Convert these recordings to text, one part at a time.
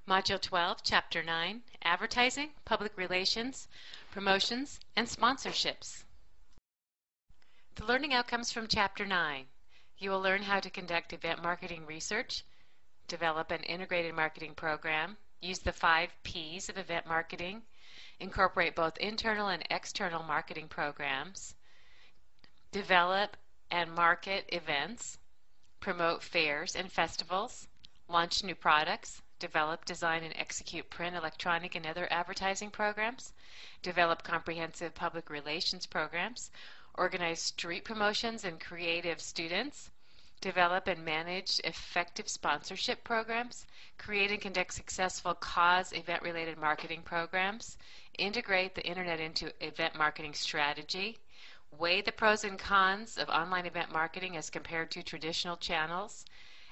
Module 12, Chapter 9, Advertising, Public Relations, Promotions, and Sponsorships. The learning outcomes from Chapter 9. You will learn how to conduct event marketing research, develop an integrated marketing program, use the 5 P's of event marketing, incorporate both internal and external marketing programs, develop and market events, promote fairs and festivals, launch new products, develop, design, and execute print, electronic, and other advertising programs, develop comprehensive public relations programs, organize street promotions and creative students, develop and manage effective sponsorship programs, create and conduct successful cause event-related marketing programs, integrate the internet into event marketing strategy, weigh the pros and cons of online event marketing as compared to traditional channels,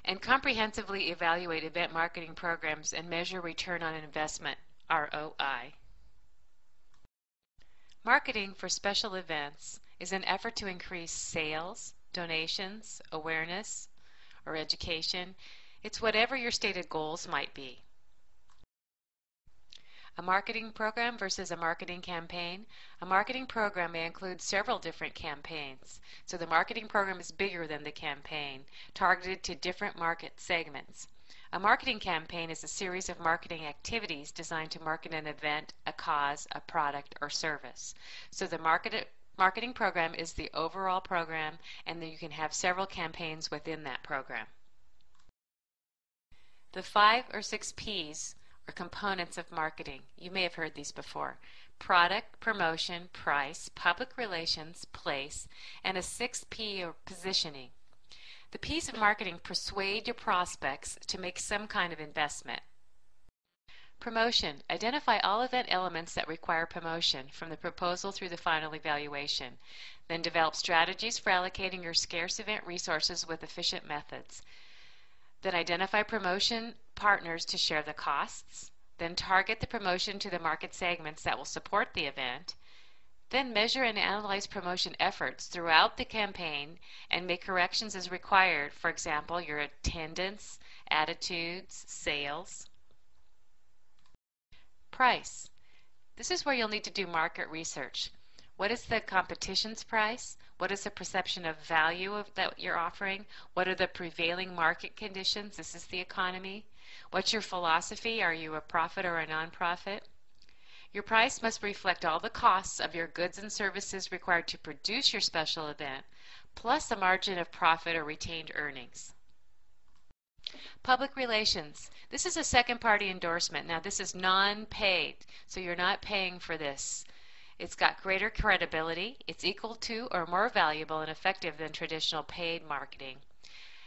and comprehensively evaluate event marketing programs and measure return on investment, ROI. Marketing for special events is an effort to increase sales, donations, awareness, or education. It's whatever your stated goals might be. A marketing program versus a marketing campaign. A marketing program may include several different campaigns. So the marketing program is bigger than the campaign, targeted to different market segments. A marketing campaign is a series of marketing activities designed to market an event, a cause, a product, or service. So the marketing program is the overall program, and then you can have several campaigns within that program. The 5 or 6 P's are components of marketing. You may have heard these before. Product, promotion, price, public relations, place, and a 6th P or positioning. The P's of marketing persuade your prospects to make some kind of investment. Promotion. Identify all event elements that require promotion from the proposal through the final evaluation. Then develop strategies for allocating your scarce event resources with efficient methods. Then identify promotion partners to share the costs. Then target the promotion to the market segments that will support the event. Then measure and analyze promotion efforts throughout the campaign and make corrections as required. For example, your attendance, attitudes, sales. Price. This is where you'll need to do market research. What is the competition's price? What is the perception of value that you're offering? What are the prevailing market conditions? This is the economy. What's your philosophy? Are you a profit or a nonprofit? Your price must reflect all the costs of your goods and services required to produce your special event, plus a margin of profit or retained earnings. Public relations. This is a second-party endorsement. Now, this is non-paid, so you're not paying for this. It's got greater credibility. It's equal to or more valuable and effective than traditional paid marketing.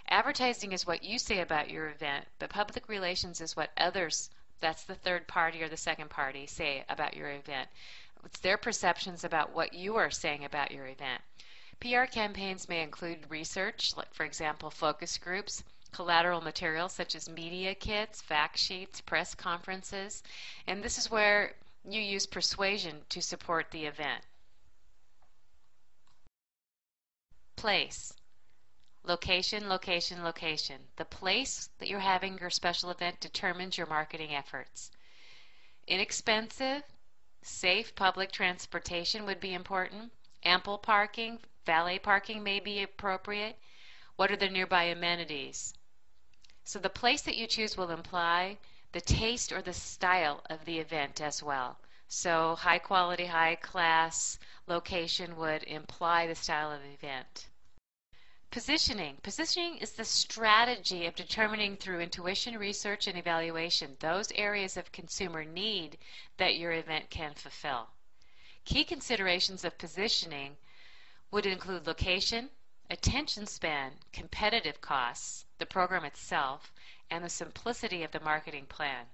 Advertising is what you say about your event, but public relations is what others, that's the third party or the second party, say about your event. It's their perceptions about what you are saying about your event. PR campaigns may include research, like for example focus groups, collateral materials such as media kits, fact sheets, press conferences, and this is where you use persuasion to support the event. Place. Location, location, location. The place that you're having your special event determines your marketing efforts. Inexpensive, safe public transportation would be important. Ample parking, valet parking may be appropriate. What are the nearby amenities? So the place that you choose will imply the taste or the style of the event as well. So high quality, high class location would imply the style of the event. Positioning. Positioning is the strategy of determining through intuition, research, and evaluation those areas of consumer need that your event can fulfill. Key considerations of positioning would include location, attention span, competitive costs, the program itself, and the simplicity of the marketing plan.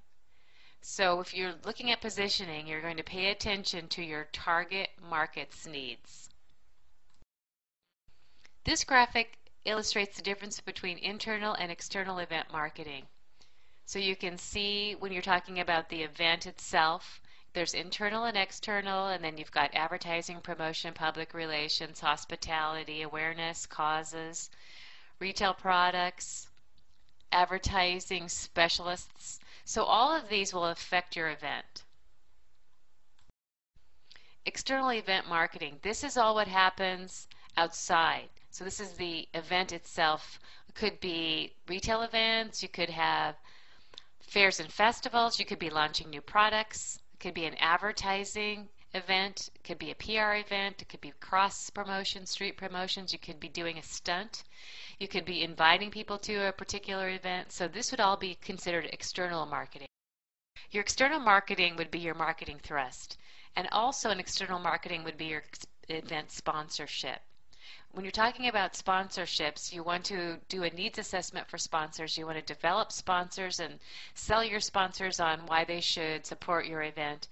So if you're looking at positioning, you're going to pay attention to your target market's needs. This graphic illustrates the difference between internal and external event marketing. So you can see when you're talking about the event itself, there's internal and external, and then you've got advertising, promotion, public relations, hospitality, awareness, causes, retail products, advertising specialists. So all of these will affect your event. External event marketing. This is all what happens outside. So this is the event itself. It could be retail events, you could have fairs and festivals, you could be launching new products, it could be an advertising event, it could be a PR event, it could be cross promotion, street promotions, you could be doing a stunt, you could be inviting people to a particular event. So this would all be considered external marketing. Your external marketing would be your marketing thrust, and also an external marketing would be your event sponsorship. When you're talking about sponsorships, you want to do a needs assessment for sponsors. You want to develop sponsors and sell your sponsors on why they should support your event.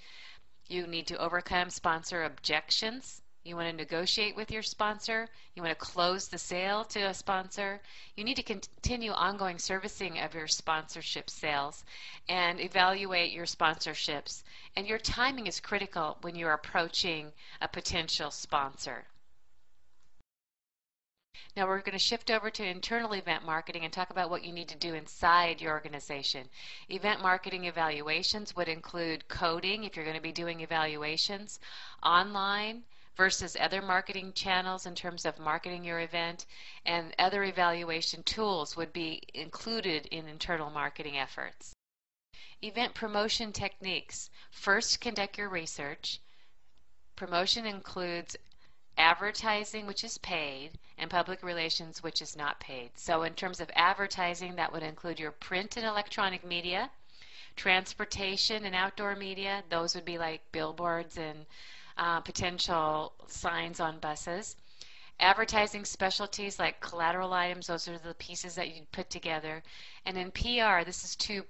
You need to overcome sponsor objections. You want to negotiate with your sponsor. You want to close the sale to a sponsor. You need to continue ongoing servicing of your sponsorship sales and evaluate your sponsorships. And your timing is critical when you're approaching a potential sponsor. Now we're going to shift over to internal event marketing and talk about what you need to do inside your organization. Event marketing evaluations would include coding if you're going to be doing evaluations, online versus other marketing channels in terms of marketing your event, and other evaluation tools would be included in internal marketing efforts. Event promotion techniques. First, conduct your research. Promotion includes advertising, which is paid, and public relations, which is not paid. So in terms of advertising, that would include your print and electronic media, transportation and outdoor media. Those would be like billboards and potential signs on buses. Advertising specialties like collateral items, those are the pieces that you put together. And in PR, this is to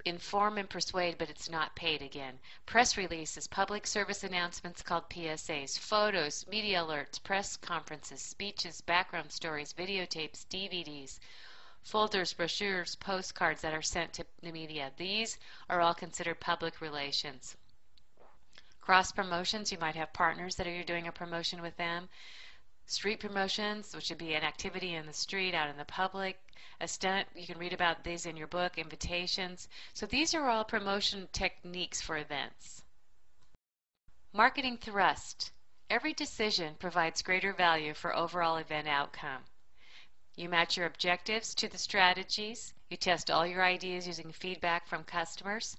inform and persuade, but it's not paid again. Press releases, public service announcements called PSAs, photos, media alerts, press conferences, speeches, background stories, videotapes, DVDs, folders, brochures, postcards that are sent to the media. These are all considered public relations. Cross promotions, you might have partners that you're doing a promotion with them. Street promotions, which would be an activity in the street, out in the public. A stunt, you can read about these in your book, invitations. So these are all promotion techniques for events. Marketing thrust. Every decision provides greater value for overall event outcome. You match your objectives to the strategies. You test all your ideas using feedback from customers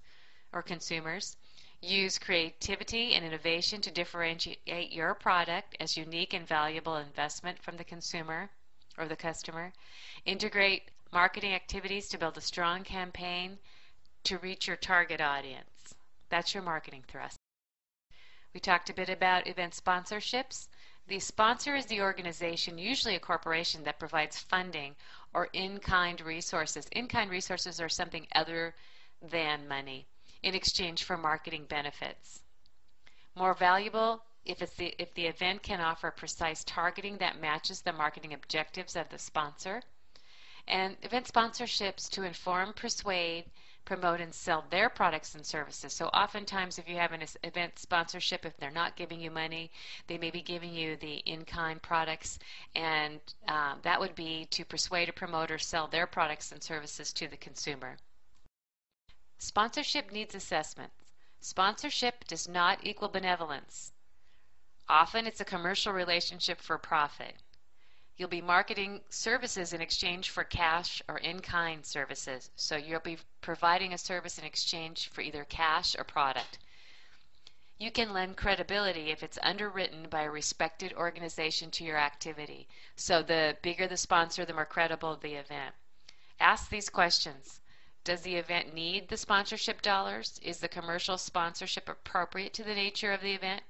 or consumers. Use creativity and innovation to differentiate your product as unique and valuable investment from the consumer or the customer. Integrate marketing activities to build a strong campaign to reach your target audience. That's your marketing thrust. We talked a bit about event sponsorships. The sponsor is the organization, usually a corporation, that provides funding or in-kind resources. In-kind resources are something other than money, in exchange for marketing benefits. More valuable if the event can offer precise targeting that matches the marketing objectives of the sponsor. And event sponsorships to inform, persuade, promote, and sell their products and services. So oftentimes if you have an event sponsorship, if they're not giving you money, they may be giving you the in-kind products, and that would be to persuade or promote or sell their products and services to the consumer. Sponsorship needs assessment. Sponsorship does not equal benevolence. Often it's a commercial relationship for profit. You'll be marketing services in exchange for cash or in-kind services. So you'll be providing a service in exchange for either cash or product. You can lend credibility if it's underwritten by a respected organization to your activity. So the bigger the sponsor, the more credible the event. Ask these questions. Does the event need the sponsorship dollars? Is the commercial sponsorship appropriate to the nature of the event?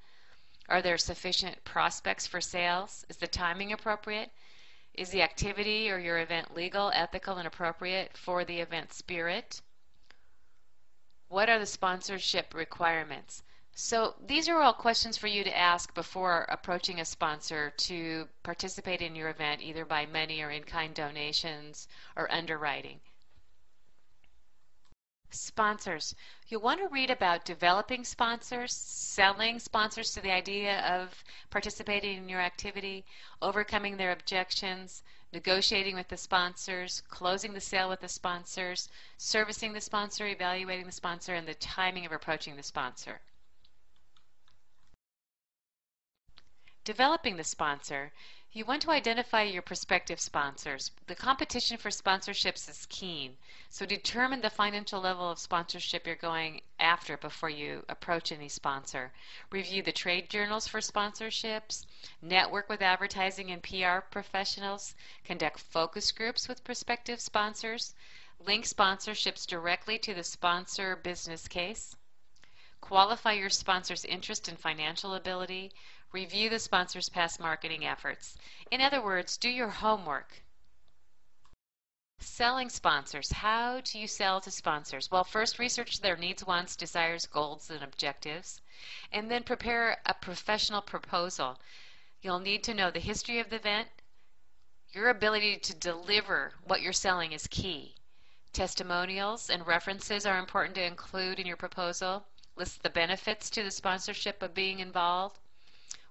Are there sufficient prospects for sales? Is the timing appropriate? Is the activity or your event legal, ethical, and appropriate for the event spirit? What are the sponsorship requirements? So these are all questions for you to ask before approaching a sponsor to participate in your event, either by money or in-kind donations or underwriting. Sponsors. You'll want to read about developing sponsors, selling sponsors to the idea of participating in your activity, overcoming their objections, negotiating with the sponsors, closing the sale with the sponsors, servicing the sponsor, evaluating the sponsor, and the timing of approaching the sponsor. Developing the sponsor. You want to identify your prospective sponsors. The competition for sponsorships is keen, so determine the financial level of sponsorship you're going after before you approach any sponsor. Review the trade journals for sponsorships, network with advertising and PR professionals, conduct focus groups with prospective sponsors, link sponsorships directly to the sponsor business case, qualify your sponsor's interest and financial ability, review the sponsor's past marketing efforts. In other words, do your homework. Selling sponsors. How do you sell to sponsors? Well, first research their needs, wants, desires, goals, and objectives, and then prepare a professional proposal. You'll need to know the history of the event. Your ability to deliver what you're selling is key. Testimonials and references are important to include in your proposal. List the benefits to the sponsorship of being involved.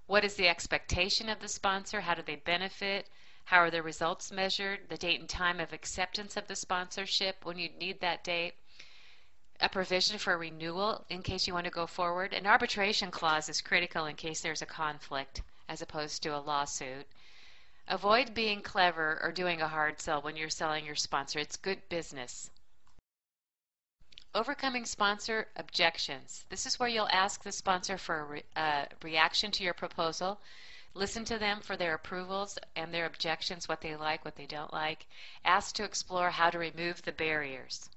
What is the expectation of the sponsor? How do they benefit? How are the results measured? The date and time of acceptance of the sponsorship, when you need that date. A provision for renewal in case you want to go forward. An arbitration clause is critical in case there's a conflict as opposed to a lawsuit. Avoid being clever or doing a hard sell when you're selling your sponsor. It's good business. Overcoming sponsor objections. This is where you'll ask the sponsor for a reaction to your proposal. Listen to them for their approvals and their objections, what they like, what they don't like. Ask to explore how to remove the barriers.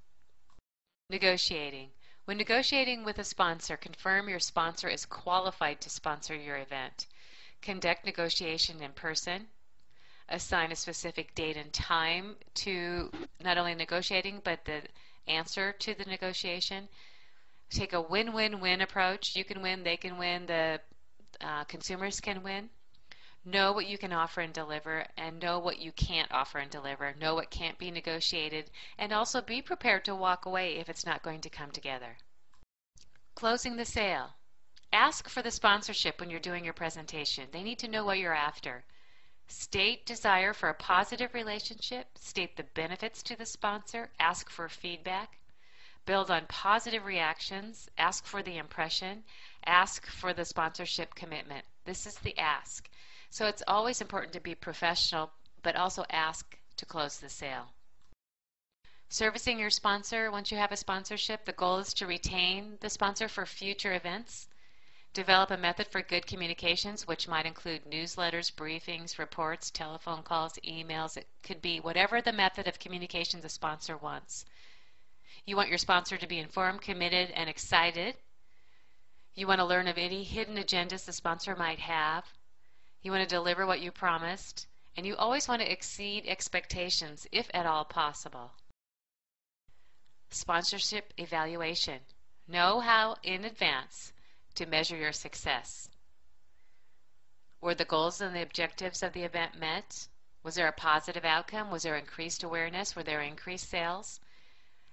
Negotiating. When negotiating with a sponsor, confirm your sponsor is qualified to sponsor your event. Conduct negotiation in person. Assign a specific date and time to not only negotiating but the answer to the negotiation. Take a win-win-win approach. You can win, they can win, the consumers can win. Know what you can offer and deliver, and know what you can't offer and deliver. Know what can't be negotiated, and also be prepared to walk away if it's not going to come together. Closing the sale. Ask for the sponsorship when you're doing your presentation. They need to know what you're after. State desire for a positive relationship. State the benefits to the sponsor. Ask for feedback. Build on positive reactions. Ask for the impression. Ask for the sponsorship commitment. This is the ask. So it's always important to be professional, but also ask to close the sale. Servicing your sponsor. Once you have a sponsorship, the goal is to retain the sponsor for future events. Develop a method for good communications, which might include newsletters, briefings, reports, telephone calls, emails. It could be whatever the method of communication the sponsor wants. You want your sponsor to be informed, committed, and excited. You want to learn of any hidden agendas the sponsor might have. You want to deliver what you promised. And you always want to exceed expectations, if at all possible. Sponsorship evaluation. Know how in advance to measure your success. Were the goals and the objectives of the event met? Was there a positive outcome? Was there increased awareness? Were there increased sales?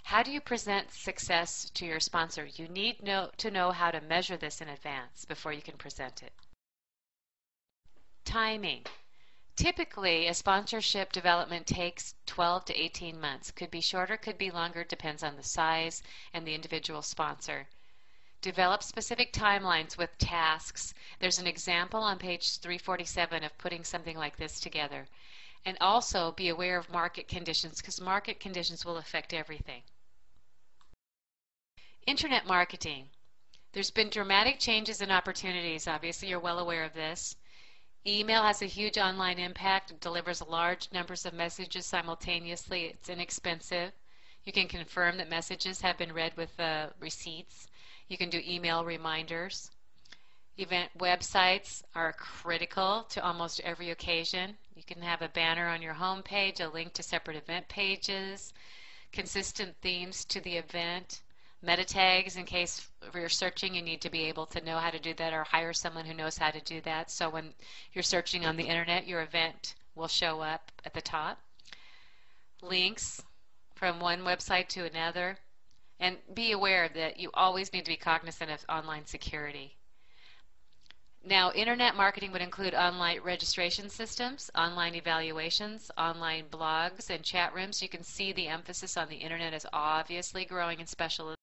How do you present success to your sponsor? You need to know how to measure this in advance before you can present it. Timing. Typically, a sponsorship development takes 12 to 18 months. Could be shorter, could be longer, depends on the size and the individual sponsor. Develop specific timelines with tasks. There's an example on page 347 of putting something like this together. And also be aware of market conditions, because market conditions will affect everything. Internet marketing. There's been dramatic changes and opportunities. Obviously, you're well aware of this. Email has a huge online impact. It delivers large numbers of messages simultaneously. It's inexpensive. You can confirm that messages have been read with receipts. You can do email reminders. Event websites are critical to almost every occasion. You can have a banner on your home page, a link to separate event pages, consistent themes to the event, meta tags in case you're searching you need to be able to know how to do that, or hire someone who knows how to do that. So when you're searching on the internet, your event will show up at the top. Links from one website to another. And be aware that you always need to be cognizant of online security. Now, internet marketing would include online registration systems, online evaluations, online blogs, and chat rooms. You can see the emphasis on the internet is obviously growing in specialization.